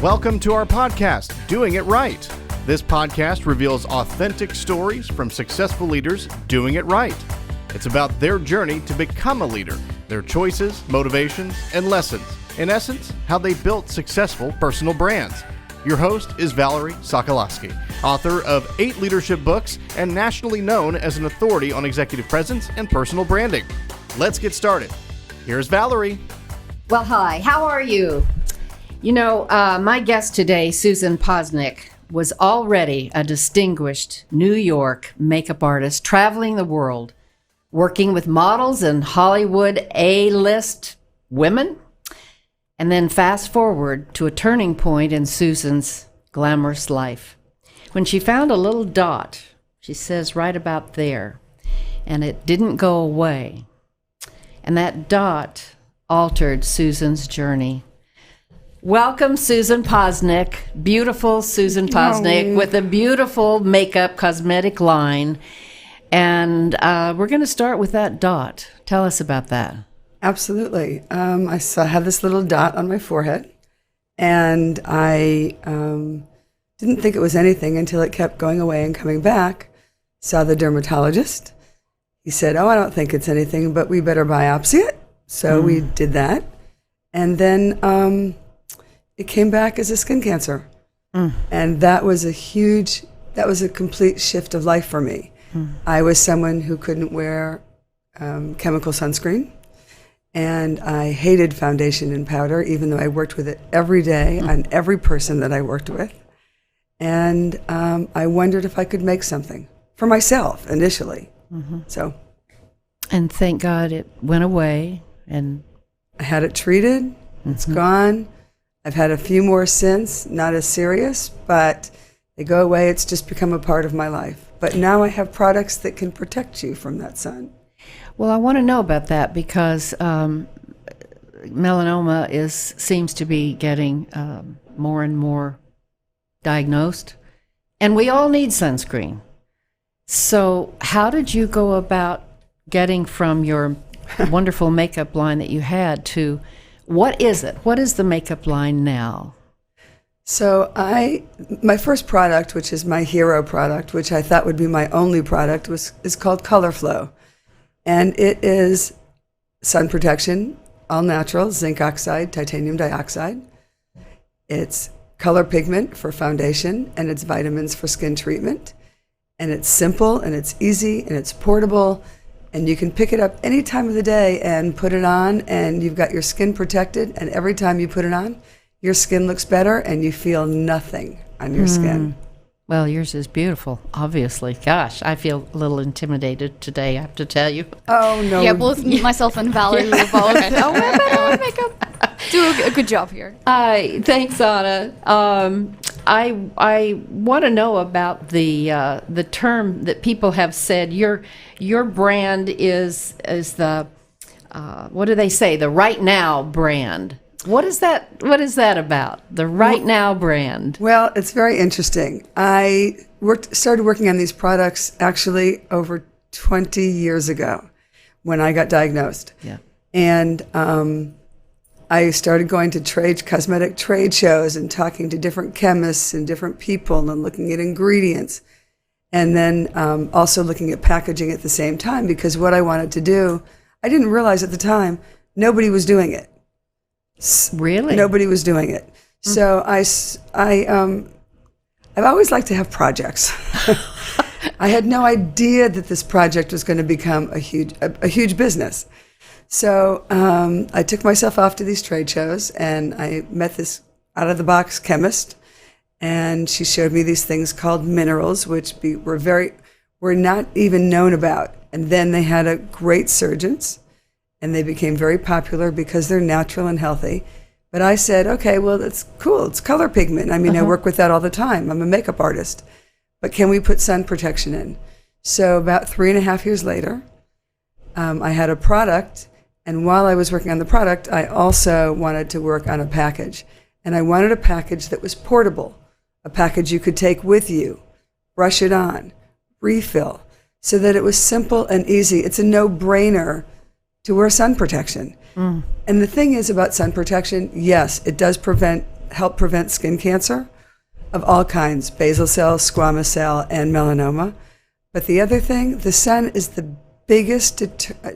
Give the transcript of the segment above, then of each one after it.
Welcome to our podcast, Doing It Right. This podcast reveals authentic stories from successful leaders doing it right. It's about their journey to become a leader, their choices, motivations, and lessons. In essence, how they built successful personal brands. Your host is Valerie Sokolosky, author of 8 leadership books and nationally known as an authority on executive presence and personal branding. Let's get started. Here's Valerie. Well, hi, how are you? You know, my guest today, Susan Posnick, was already a distinguished New York makeup artist traveling the world, working with models and Hollywood A-list women. And then fast forward to a turning point in Susan's glamorous life. When she found a little dot, she says right about there, and it didn't go away. And that dot altered Susan's journey. Welcome, Susan Posnick, beautiful Susan Posnick, with a beautiful makeup cosmetic line. And we're going to start with that dot. Tell us about that. Absolutely. I had this little dot on my forehead, and I didn't think it was anything until it kept going away and coming back. Saw the dermatologist. He said, "Oh, I don't think it's anything, but we better biopsy it." So we did that. And then it came back as a skin cancer. And that was a complete shift of life for me. I was someone who couldn't wear chemical sunscreen. And I hated foundation and powder, even though I worked with it every day on every person that I worked with. And I wondered if I could make something for myself initially. And thank God it went away. And I had it treated. It's gone. I've had a few more since, not as serious, but they go away. It's just become a part of my life. But now I have products that can protect you from that sun. well, I want to know about that because melanoma seems to be getting more and more diagnosed, and we all need sunscreen. So how did you go about getting from your wonderful makeup line that you had to, what is it? What is the makeup line now? So my first product, which is my hero product, which I thought would be my only product, is called Color Flow. And it is sun protection, all natural, zinc oxide, titanium dioxide. It's color pigment for foundation, and it's vitamins for skin treatment. And it's simple, and it's easy, and it's portable, and you can pick it up any time of the day and put it on, and you've got your skin protected, and every time you put it on, your skin looks better, and you feel nothing on your skin. Well, yours is beautiful, obviously. Gosh, I feel a little intimidated today, I have to tell you. Oh, no. Yeah, both myself and Valerie were both. Oh, we're better at makeup. Do a good job here. Thanks, Anna. I want to know about the term that people have said. Your brand is the what do they say? The Right Now brand. What is that? What is that about? The Right Now brand. Well, it's very interesting. I started working on these products actually over 20 years ago when I got diagnosed. Yeah. And I started going to cosmetic trade shows and talking to different chemists and different people and looking at ingredients. And then also looking at packaging at the same time, because what I wanted to do, I didn't realize at the time, nobody was doing it. Really? Nobody was doing it. So I've always liked to have projects. I had no idea that this project was going to become a huge business. So I took myself off to these trade shows, and I met this out-of-the-box chemist, and she showed me these things called minerals, which were not even known about. And then they had a great surgeons, and they became very popular because they're natural and healthy. But I said, okay, well, that's cool. It's color pigment. I mean, I work with that all the time. I'm a makeup artist. But can we put sun protection in? So about 3.5 years later, I had a product. And while I was working on the product, I also wanted to work on a package. And I wanted a package that was portable, a package you could take with you, brush it on, refill, so that it was simple and easy. It's a no-brainer to wear sun protection. And the thing is about sun protection, yes, it does prevent help prevent skin cancer of all kinds, basal cell, squamous cell, and melanoma. But the other thing, the sun is the biggest, how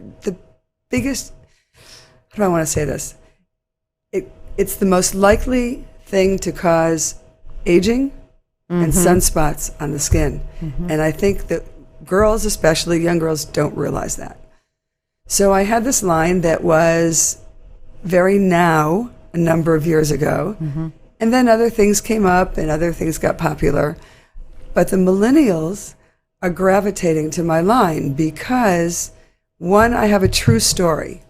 do I want to say this? It's the most likely thing to cause aging and sunspots on the skin. And I think that girls, especially young girls, don't realize that. So I had this line that was very now a number of years ago. And then other things came up and other things got popular. But the millennials are gravitating to my line because, one, I have a true story.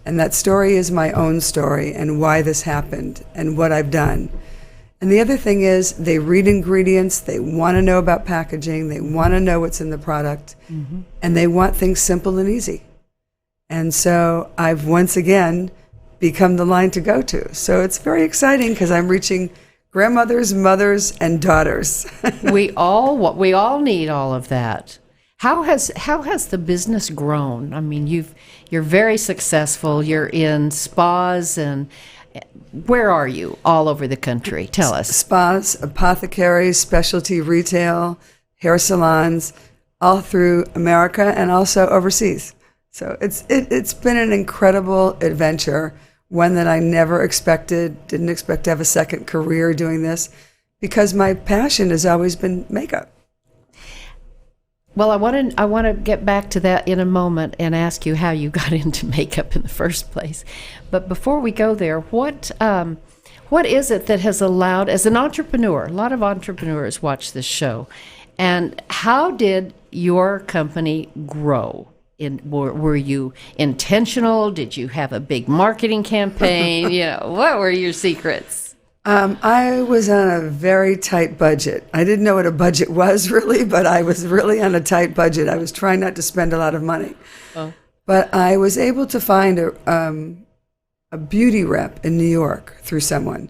And that story is my own story and why this happened and what I've done. And the other thing is they read ingredients, they want to know about packaging, they want to know what's in the product, and they want things simple and easy. And so I've once again become the line to go to. So it's very exciting because I'm reaching grandmothers, mothers, and daughters. we all need all of that. How has the business grown? I mean, you're very successful. You're in spas, and where are you all over the country? Tell us. Spas, apothecaries, specialty retail, hair salons, all through America and also overseas. So it's been an incredible adventure, one that I never didn't expect to have a second career doing this, because my passion has always been makeup. Well, I want to get back to that in a moment and ask you how you got into makeup in the first place. But before we go there, what is it that has allowed, as an entrepreneur, a lot of entrepreneurs watch this show, and how did your company grow? Were you intentional? Did you have a big marketing campaign? What were your secrets? I was on a very tight budget. I didn't know what a budget was really, but I was really on a tight budget. I was trying not to spend a lot of money. Oh. But I was able to find a beauty rep in New York through someone,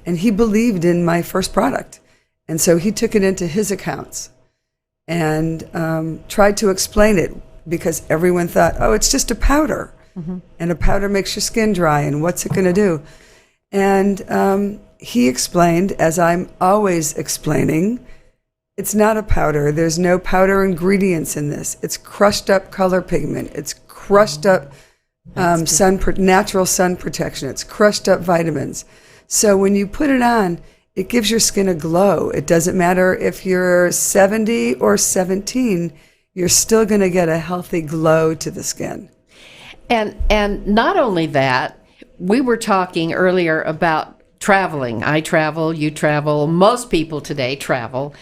and he believed in my first product. And so he took it into his accounts and tried to explain it, because everyone thought, oh, it's just a powder, and a powder makes your skin dry, and what's it going to do? And he explained, as I'm always explaining, it's not a powder. There's no powder ingredients in this. It's crushed up color pigment. It's crushed up natural sun protection. It's crushed up vitamins. So when you put it on, it gives your skin a glow. It doesn't matter if you're 70 or 17, you're still going to get a healthy glow to the skin. And not only that, we were talking earlier about traveling. I travel, you travel, most people today travel.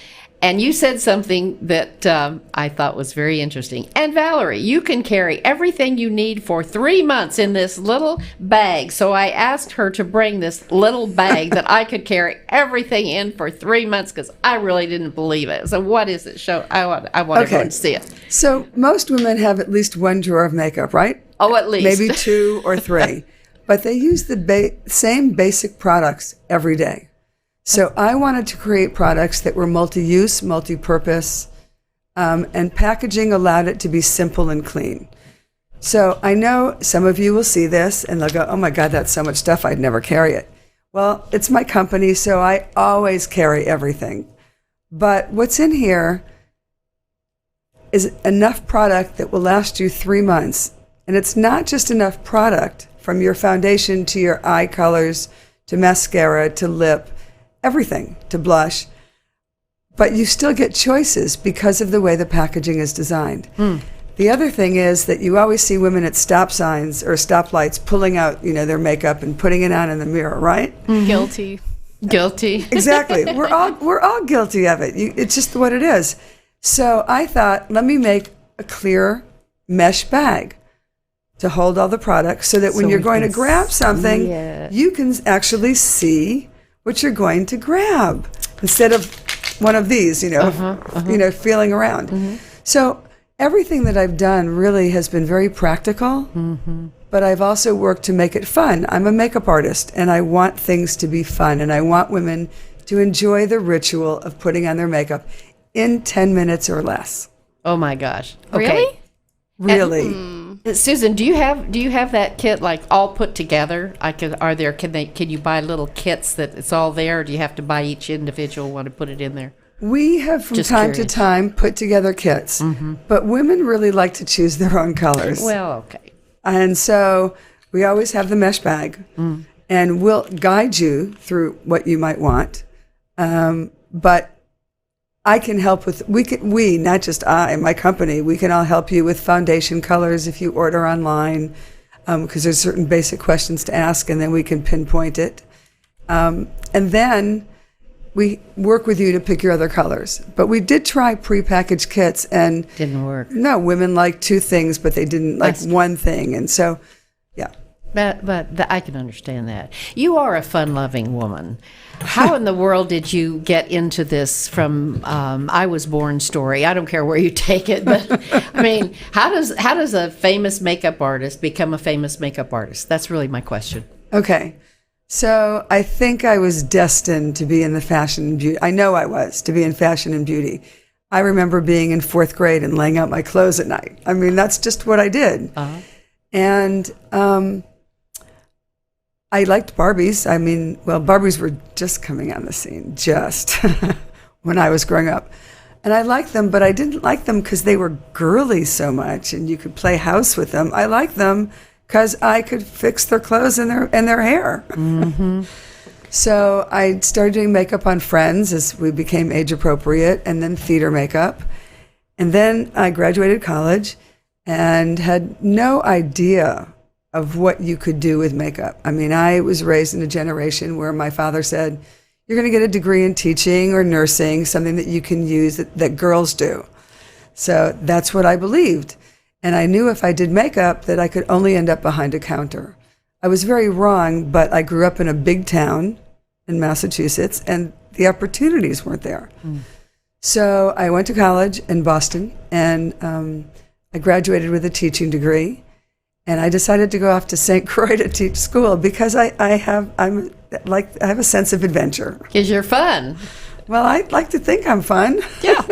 And you said something that I thought was very interesting. And Valerie, you can carry everything you need for 3 months in this little bag. So I asked her to bring this little bag that I could carry everything in for 3 months, because I really didn't believe it. So what is it? I want to go and see it. So most women have at least one drawer of makeup, right? Oh, at least. Maybe 2 or 3. But they use the same basic products every day. So I wanted to create products that were multi-use, multi-purpose, and packaging allowed it to be simple and clean. So I know some of you will see this and they'll go, oh my God, that's so much stuff, I'd never carry it. Well, it's my company, so I always carry everything. But what's in here is enough product that will last you 3 months. And it's not just enough product, from your foundation to your eye colors, to mascara, to lip, everything, to blush. But you still get choices because of the way the packaging is designed. The other thing is that you always see women at stop signs or stoplights pulling out, their makeup and putting it on in the mirror, right? Guilty. Exactly. We're all guilty of it. It's just what it is. So I thought, let me make a clear mesh bag to hold all the products, so that when you're going to grab something, you can actually see what you're going to grab, instead of one of these, feeling around. So everything that I've done really has been very practical, but I've also worked to make it fun. I'm a makeup artist, and I want things to be fun, and I want women to enjoy the ritual of putting on their makeup in 10 minutes or less. Oh my gosh. Okay. Really? Susan, do you have that kit like all put together? Can you buy little kits that it's all there, or do you have to buy each individual one to put it in there? We have from Just time to curious. time put together kits, but women really like to choose their own colors. Well, okay. And so we always have the mesh bag, and we'll guide you through what you might want. But I can help with, we, not just I, my company, we can all help you with foundation colors if you order online, because there's certain basic questions to ask, and then we can pinpoint it. And then we work with you to pick your other colors. But we did try prepackaged kits, and Didn't work. no, women like two things, but they didn't like one thing. And so, yeah. But I can understand that. You are a fun-loving woman. How in the world did you get into this from I Was Born story? I don't care where you take it, but I mean, how does a famous makeup artist become a famous makeup artist? That's really my question. Okay. So I think I was destined to be in the fashion and beauty. I know I was, to be in fashion and beauty. I remember being in 4th grade and laying out my clothes at night. I mean, that's just what I did. And I liked Barbies. I mean, well, Barbies were just coming on the scene, just when I was growing up. And I liked them, but I didn't like them because they were girly so much and you could play house with them. I liked them because I could fix their clothes and their hair. So I started doing makeup on friends as we became age appropriate, and then theater makeup. And then I graduated college and had no idea of what you could do with makeup. I mean, I was raised in a generation where my father said, you're going to get a degree in teaching or nursing, something that you can use that girls do. So that's what I believed. And I knew if I did makeup that I could only end up behind a counter. I was very wrong, but I grew up in a big town in Massachusetts, and the opportunities weren't there. So I went to college in Boston, and I graduated with a teaching degree. And I decided to go off to St. Croix to teach school because I have a sense of adventure. Because you're fun. Well, I like to think I'm fun. Yeah.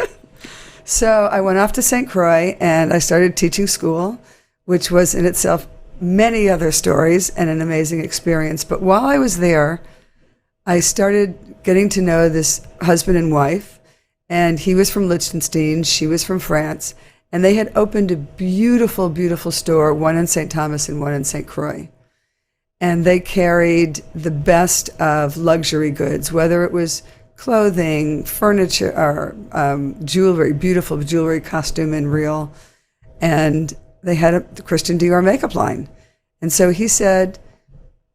So I went off to St. Croix and I started teaching school, which was in itself many other stories and an amazing experience. But while I was there, I started getting to know this husband and wife, and he was from Liechtenstein, she was from France. And they had opened a beautiful, beautiful store, one in St. Thomas and one in St. Croix. And they carried the best of luxury goods, whether it was clothing, furniture, or jewelry, beautiful jewelry, costume and real. And they had the Christian Dior makeup line. And so he said,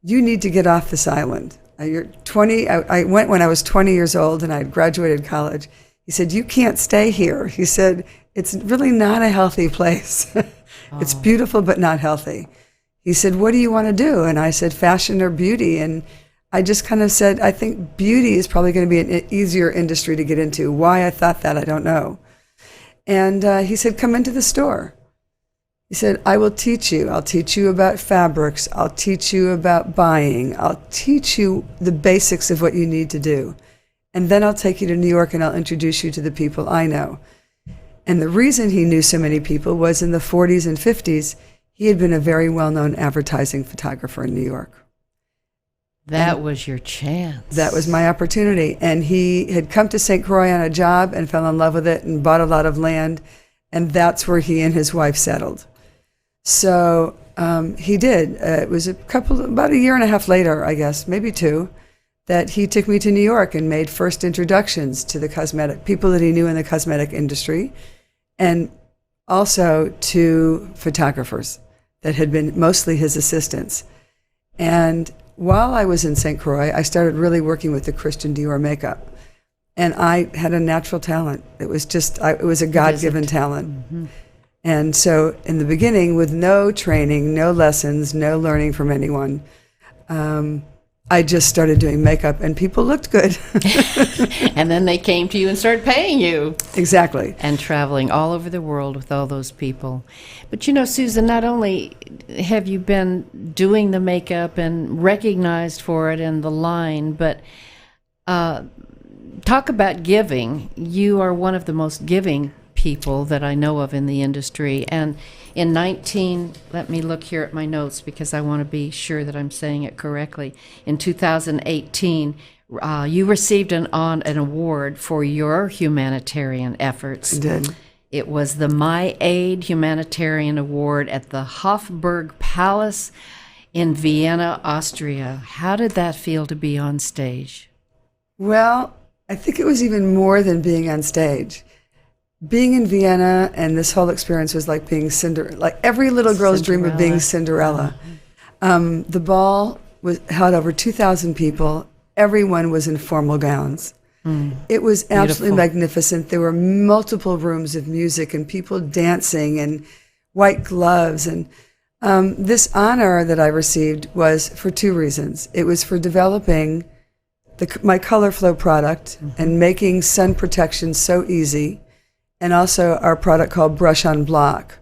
you need to get off this island. You're 20. I went when I was 20 years old and I had graduated college. He said, you can't stay here. He said, it's really not a healthy place. It's beautiful, but not healthy. He said, what do you want to do? And I said, fashion or beauty. And I just kind of said, I think beauty is probably going to be an easier industry to get into. Why I thought that, I don't know. And he said, come into the store. He said, I will teach you. I'll teach you about fabrics. I'll teach you about buying. I'll teach you the basics of what you need to do. And then I'll take you to New York and I'll introduce you to the people I know. And the reason he knew so many people was in the 40s and 50s, he had been a very well-known advertising photographer in New York. That was your chance. That was my opportunity. And he had come to St. Croix on a job and fell in love with it and bought a lot of land. And that's where he and his wife settled. So he did. It was about a year and a half later, I guess, maybe 2, that he took me to New York and made first introductions to the cosmetic, people that he knew in the cosmetic industry, and also to photographers that had been mostly his assistants. And while I was in St. Croix, I started really working with the Christian Dior makeup. And I had a natural talent. It was just, it was a God-given talent. Mm-hmm. And so in the beginning, with no training, no lessons, no learning from anyone, I just started doing makeup and people looked good. And then they came to you and started paying you. Exactly. And traveling all over the world with all those people. But you know, Susan, not only have you been doing the makeup and recognized for it and the line, but talk about giving. You are one of the most giving people that I know of in the industry. And let me look here at my notes because I want to be sure that I'm saying it correctly. In 2018, you received an award for your humanitarian efforts. I did. It was the My Aid Humanitarian Award at the Hofburg Palace in Vienna, Austria. How did that feel to be on stage? Well, I think it was even more than being on stage. Being in Vienna and this whole experience was like being Cinderella, like every little girl's dream of being Cinderella. The ball held over 2,000 people. Everyone was in formal gowns. It was absolutely magnificent. There were multiple rooms of music and people dancing and white gloves. And this honor that I received was for two reasons. It was for developing my Color Flow product and making sun protection so easy, and also our product called Brush on Block,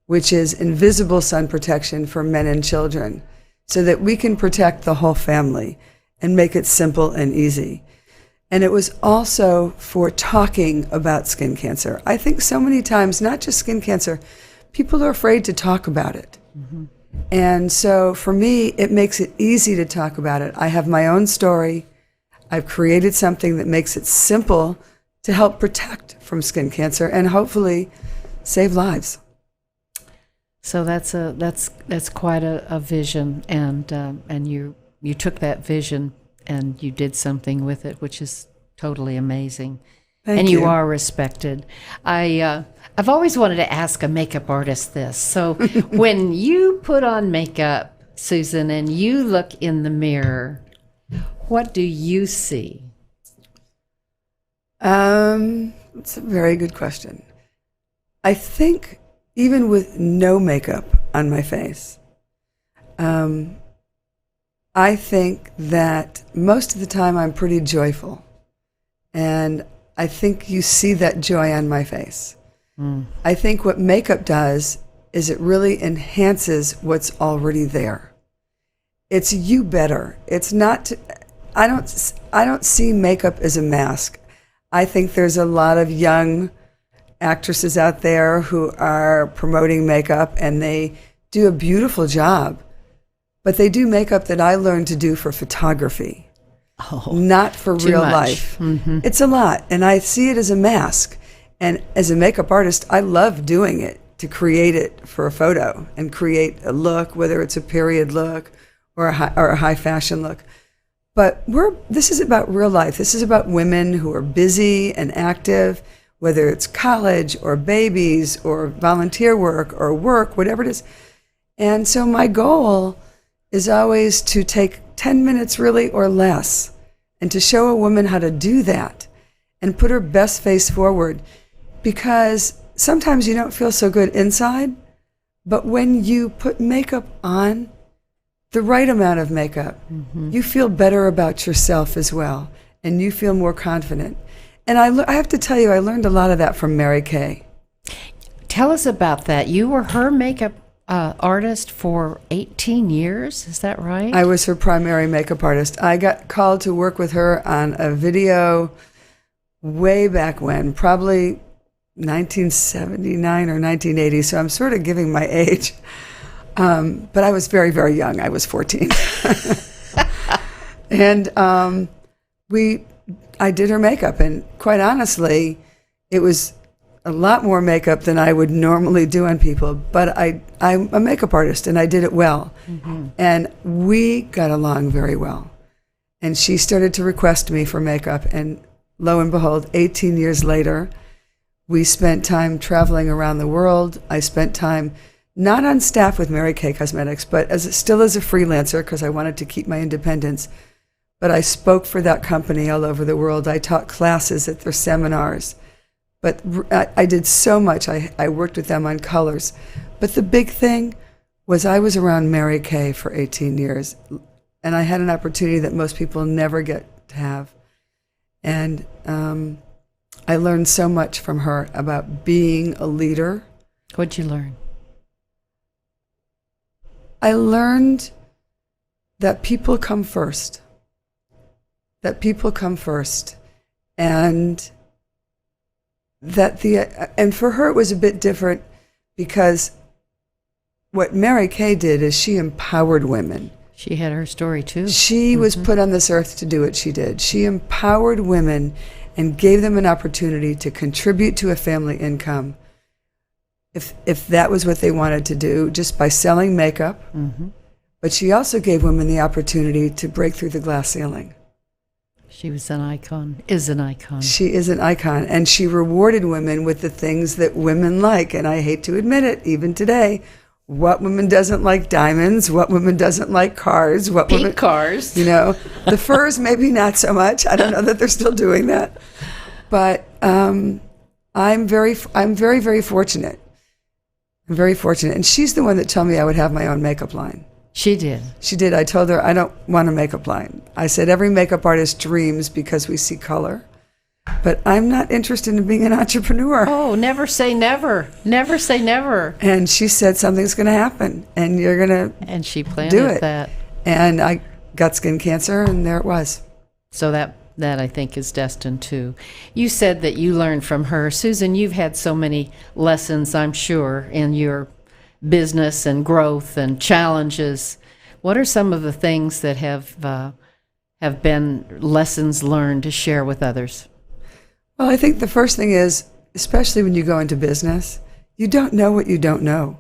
which is invisible sun protection for men and children, so that we can protect the whole family and make it simple and easy. And it was also for talking about skin cancer. I think so many times, not just skin cancer, people are afraid to talk about it. And so for me, it makes it easy to talk about it. I have my own story. I've created something that makes it simple to help protect from skin cancer and hopefully save lives. So that's quite a vision, and you took that vision and you did something with it, which is totally amazing. Thank and you. You are respected. I've always wanted to ask a makeup artist this. So when you put on makeup, Susan, and you look in the mirror, what do you see? It's a very good question. I think even with no makeup on my face, I think that most of the time I'm pretty joyful. And I think you see that joy on my face. I think what makeup does is it really enhances what's already there. It's you better. It's not, I don't see makeup as a mask. I think there's a lot of young actresses out there who are promoting makeup and they do a beautiful job, but they do makeup that I learned to do for photography, not for real life. It's a lot, and I see it as a mask. And as a makeup artist, I love doing it to create it for a photo and create a look, whether it's a period look or a high fashion look. But this is about real life. This is about women who are busy and active, whether it's college or babies or volunteer work or work, whatever it is. And so my goal is always to take 10 minutes really or less and to show a woman how to do that and put her best face forward, because sometimes you don't feel so good inside, but when you put makeup on, the right amount of makeup, you feel better about yourself as well, and you feel more confident. And I have to tell you, I learned a lot of that from Mary Kay. Tell us about that. You were her makeup artist for 18 years, is that right? I was her primary makeup artist. I got called to work with her on a video way back when, probably 1979 or 1980, so I'm sort of giving my age. But I was very, very young. I was 14. And I did her makeup, and quite honestly, it was a lot more makeup than I would normally do on people, but I'm a makeup artist, and I did it well. And we got along very well. And she started to request me for makeup, and lo and behold, 18 years later, we spent time traveling around the world. I spent time not on staff with Mary Kay Cosmetics, but still as a freelancer, because I wanted to keep my independence. But I spoke for that company all over the world. I taught classes at their seminars. But I did so much. I worked with them on colors. But the big thing was I was around Mary Kay for 18 years, and I had an opportunity that most people never get to have. And I learned so much from her about being a leader. What'd you learn? I learned that people come first. That people come first. And and for her it was a bit different because what Mary Kay did is she empowered women. She had her story too. She was put on this earth to do what she did. She empowered women and gave them an opportunity to contribute to a family income if that was what they wanted to do, just by selling makeup. But she also gave women the opportunity to break through the glass ceiling. She was an icon, is an icon. She is an icon, and she rewarded women with the things that women like. And I hate to admit it, even today, what woman doesn't like diamonds? What woman doesn't like cars? What Pink women, cars. You know, the furs maybe not so much. I don't know that they're still doing that, but I'm very, very fortunate. I'm very fortunate, and she's the one that told me I would have my own makeup line. She did. She did. I told her I don't want a makeup line. I said every makeup artist dreams because we see color, but I'm not interested in being an entrepreneur. Oh, never say never. Never say never. And she said something's going to happen, and you're going to And she planned do it. that. And I got skin cancer, and there it was. So that I think is destined too. You said that you learned from her. Susan, you've had so many lessons, I'm sure, in your business and growth and challenges. What are some of the things that have been lessons learned to share with others? Well, I think the first thing is, especially when you go into business, you don't know what you don't know.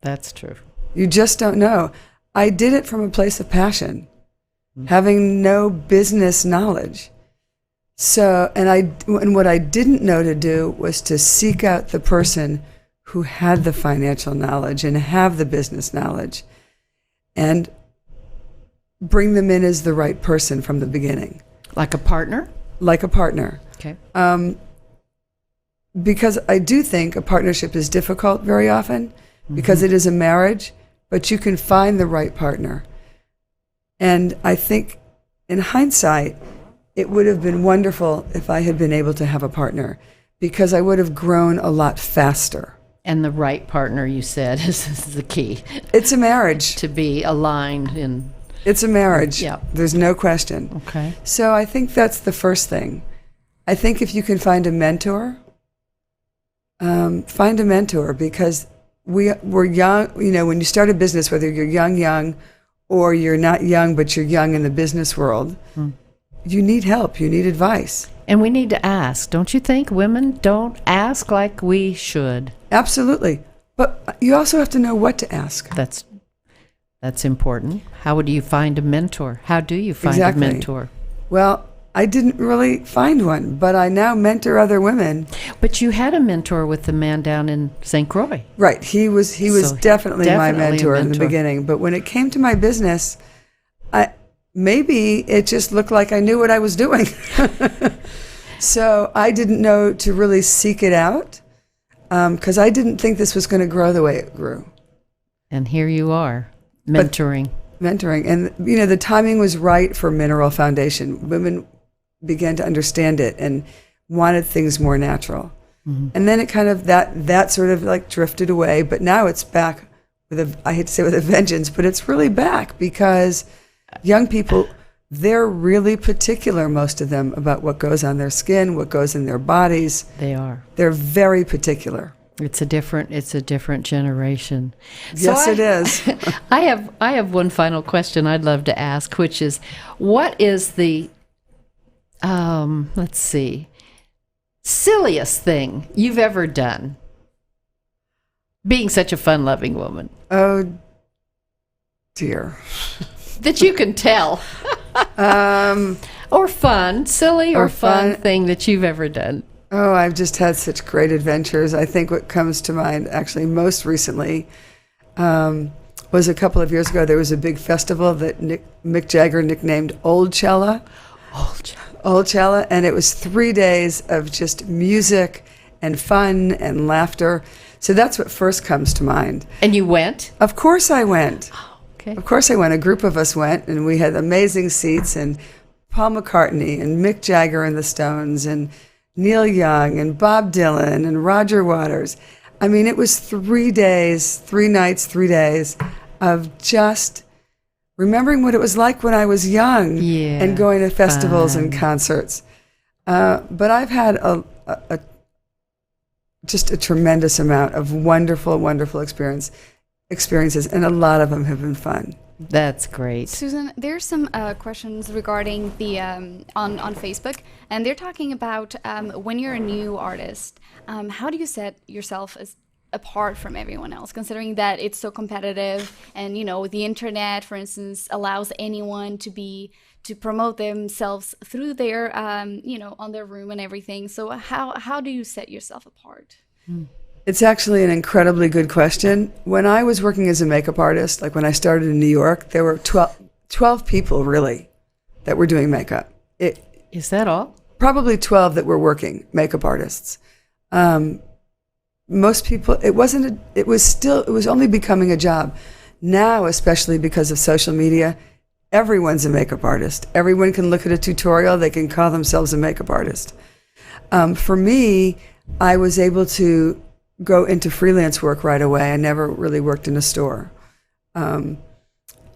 That's true. You just don't know. I did it from a place of passion, having no business knowledge. So, and what I didn't know to do was to seek out the person who had the financial knowledge and have the business knowledge and bring them in as the right person from the beginning. Like a partner? Like a partner. Okay. Because I do think a partnership is difficult very often because it is a marriage, but you can find the right partner. And I think in hindsight, it would have been wonderful if I had been able to have a partner because I would have grown a lot faster. And the right partner, you said, is the key. It's a marriage. To be aligned in. It's a marriage. Yeah. There's no question. Okay. So I think that's the first thing. I think if you can find a mentor because we're young. You know, when you start a business, whether you're young, or you're not young, but you're young in the business world, you need help. You need advice. And we need to ask, don't you think? Women don't ask like we should. Absolutely. But you also have to know what to ask. That's important. How would you find a mentor? How do you find Exactly. a mentor? Well, I didn't really find one, but I now mentor other women. But you had a mentor with the man down in St. Croix. Right. He was So definitely my definitely a mentor in the mentor. beginning. But when it came to my business, maybe it just looked like I knew what I was doing. So I didn't know to really seek it out because I didn't think this was going to grow the way it grew. And here you are, mentoring. Mentoring. And, you know, the timing was right for Mineral Foundation. Women began to understand it and wanted things more natural. And then it kind of, that sort of like drifted away. But now it's back I hate to say with a vengeance, but it's really back because young people, they're really particular, most of them, about what goes on their skin, what goes in their bodies. They are. They're very particular. It's a different generation. Yes, it is. I have one final question I'd love to ask, which is, what is the silliest thing you've ever done? Being such a fun-loving woman. Oh, dear. That you can tell. Or fun, silly or fun thing that you've ever done. Oh, I've just had such great adventures. I think what comes to mind, actually, most recently, was a couple of years ago. There was a big festival that Mick Jagger nicknamed Old Cella. Old Cella, and it was 3 days of just music and fun and laughter. So that's what first comes to mind. And you went? Of course I went. Okay. Of course I went. A group of us went, and we had amazing seats, and Paul McCartney and Mick Jagger and the Stones and Neil Young and Bob Dylan and Roger Waters. I mean, it was 3 days, 3 nights, 3 days of just remembering what it was like when I was young and going to festivals and concerts. But I've had just a tremendous amount of wonderful, wonderful experiences, and a lot of them have been fun. That's great. Susan, there's some questions regarding the on Facebook, and they're talking about when you're a new artist, how do you set yourself as apart from everyone else, considering that it's so competitive, and the internet, for instance, allows anyone to promote themselves through their on their room and everything. So how do you set yourself apart? It's actually an incredibly good question. When I was working as a makeup artist, like when I started in New York, there were 12 people really that were doing makeup. Is that all? Probably 12 that were working makeup artists. Most people, it was only becoming a job. Now, especially because of social media, everyone's a makeup artist. Everyone can look at a tutorial, they can call themselves a makeup artist. For me, I was able to go into freelance work right away. I never really worked in a store. And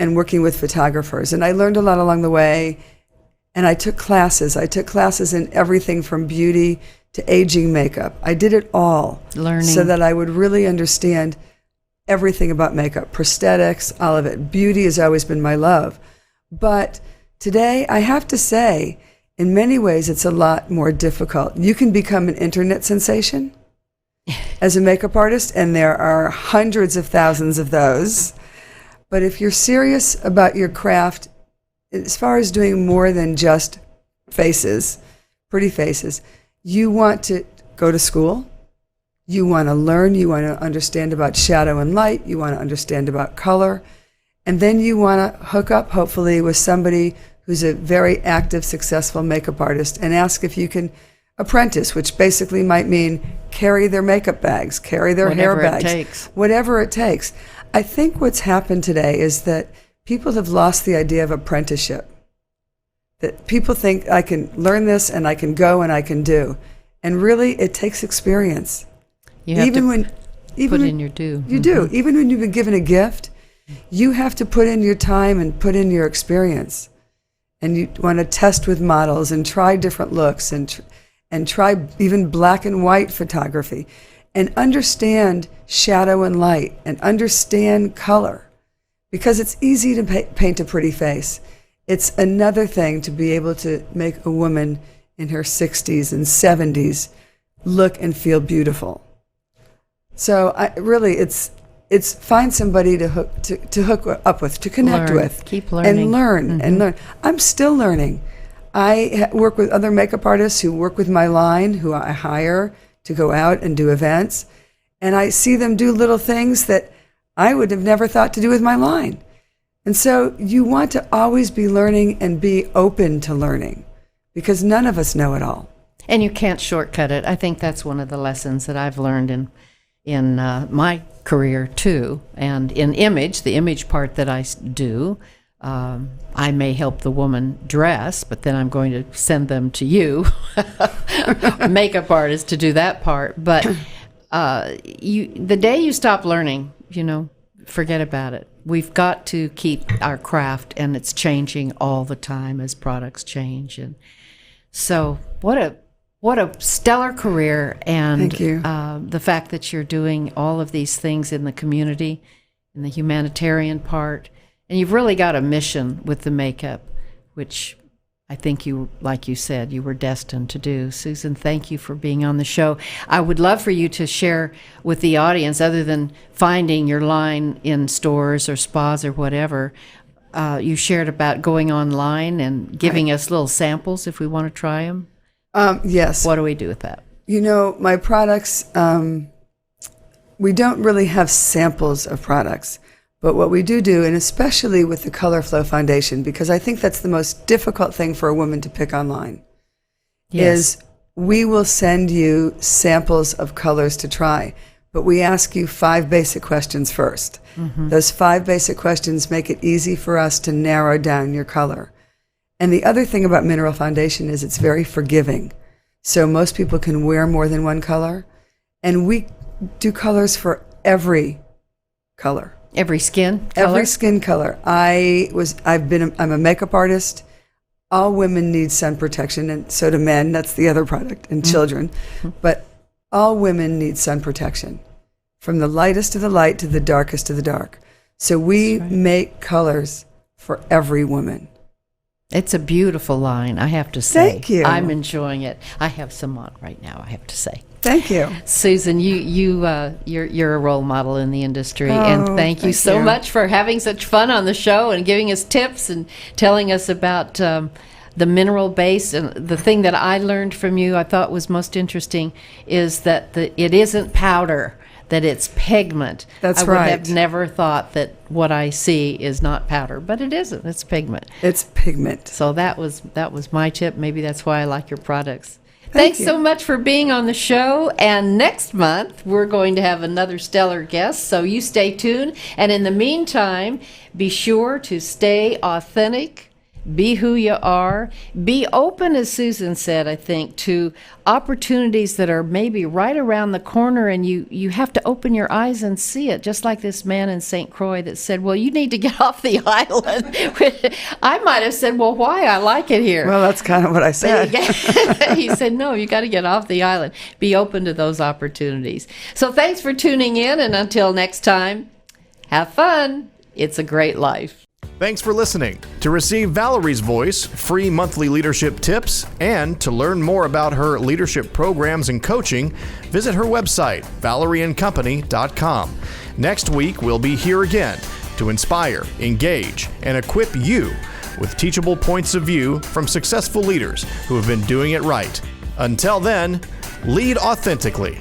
working with photographers. And I learned a lot along the way. And I took classes. I took classes in everything from beauty to aging makeup. I did it all. Learning. So that I would really understand everything about makeup, prosthetics, all of it. Beauty has always been my love. But today, I have to say, in many ways, it's a lot more difficult. You can become an internet sensation as a makeup artist, and there are hundreds of thousands of those. But if you're serious about your craft, as far as doing more than just faces, pretty faces, you want to go to school, you want to learn, you want to understand about shadow and light, you want to understand about color, and then you want to hook up, hopefully, with somebody who's a very active, successful makeup artist and ask if you can apprentice, which basically might mean carry their makeup bags, carry their hair bags, whatever it takes. I think what's happened today is that people have lost the idea of apprenticeship. That people think I can learn this and I can go and I can do. And really, it takes experience. You have to put in your due. You do. Even when you've been given a gift, you have to put in your time and put in your experience. And you want to test with models and try different looks and try even black and white photography and understand shadow and light and understand color. Because it's easy to paint a pretty face. It's another thing to be able to make a woman in her 60s and 70s look and feel beautiful. So it's find somebody to hook up with, to connect with. Keep learning. And learn and learn. I'm still learning. I work with other makeup artists who work with my line, who I hire to go out and do events. And I see them do little things that I would have never thought to do with my line. And so you want to always be learning and be open to learning, because none of us know it all. And you can't shortcut it. I think that's one of the lessons that I've learned in my career too. And in image, the image part that I do, I may help the woman dress, but then I'm going to send them to you, makeup artist, to do that part. But the day you stop learning, forget about it. We've got to keep our craft, and it's changing all the time as products change. And so what a stellar career, and Thank you. The fact that you're doing all of these things in the community, in the humanitarian part, and you've really got a mission with the makeup, which I think you, like you said, you were destined to do. Susan, thank you for being on the show. I would love for you to share with the audience, other than finding your line in stores or spas or whatever, you shared about going online and giving us little samples if we want to try them. Yes. What do we do with that? My products, we don't really have samples of products. But what we do, and especially with the Color Flow Foundation, because I think that's the most difficult thing for a woman to pick online, is we will send you samples of colors to try. But we ask you 5 basic questions first. Mm-hmm. Those 5 basic questions make it easy for us to narrow down your color. And the other thing about Mineral Foundation is it's very forgiving. So most people can wear more than one color. And we do colors for every color. Every skin color? Every skin color. I'm a makeup artist. All women need sun protection, and so do men. That's the other product, and children. But all women need sun protection, from the lightest of the light to the darkest of the dark. So we make colors for every woman. It's a beautiful line, I have to say. Thank you. I'm enjoying it. I have some on right now, I have to say. Thank you. Susan, you're a role model in the industry, and thank you so you. much for having such fun on the show and giving us tips and telling us about the mineral base. And the thing that I learned from you, I thought was most interesting, is that it isn't powder, that it's pigment. That's I would right. have never thought that what I see is not powder, but it isn't. It's pigment. It's pigment. So that was my tip. Maybe that's why I like your products. Thank Thanks you. so much for being on the show. And next month, we're going to have another stellar guest, so you stay tuned. And in the meantime, be sure to stay authentic, be who you are, be open, as Susan said, I think, to opportunities that are maybe right around the corner, and you have to open your eyes and see it, just like this man in St. Croix that said, well, you need to get off the island. I might have said, well, why? I like it here. Well, that's kind of what I said. He said, no, you got to get off the island. Be open to those opportunities. So thanks for tuning in, and until next time, have fun. It's a great life. Thanks for listening. To receive Valerie's voice, free monthly leadership tips, and to learn more about her leadership programs and coaching, visit her website, valerieandcompany.com. Next week, we'll be here again to inspire, engage, and equip you with teachable points of view from successful leaders who have been doing it right. Until then, lead authentically.